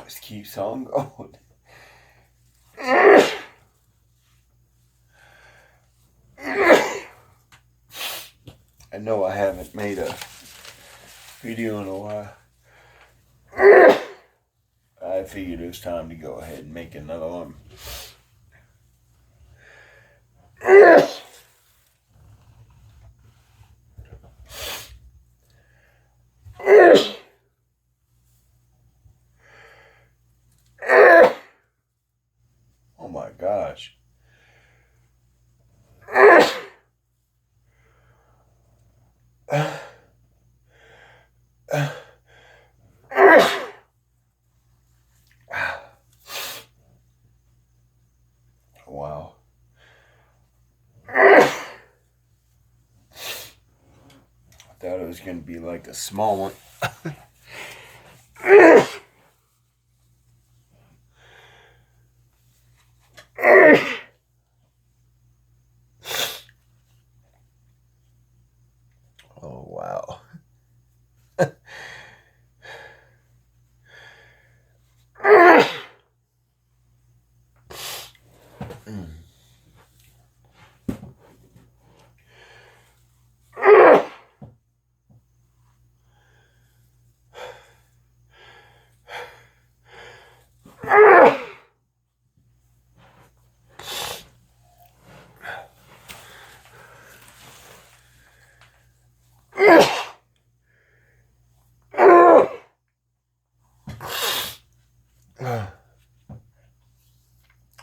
Just keeps on going. I know I haven't made a video in a while. I figured it was time to go ahead and make another one. Oh my gosh. Wow. I thought it was going to be like a small one. Oh, wow.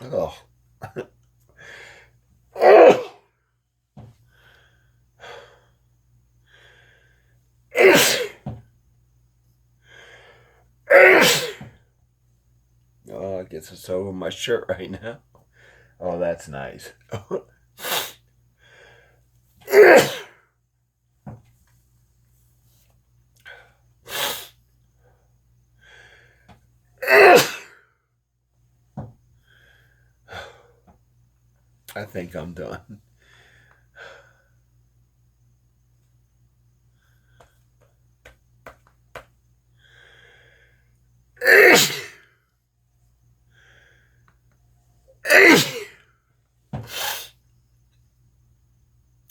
Oh. Oh, it gets us over my shirt right now. Oh, that's nice. I think I'm done.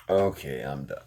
Okay, I'm done.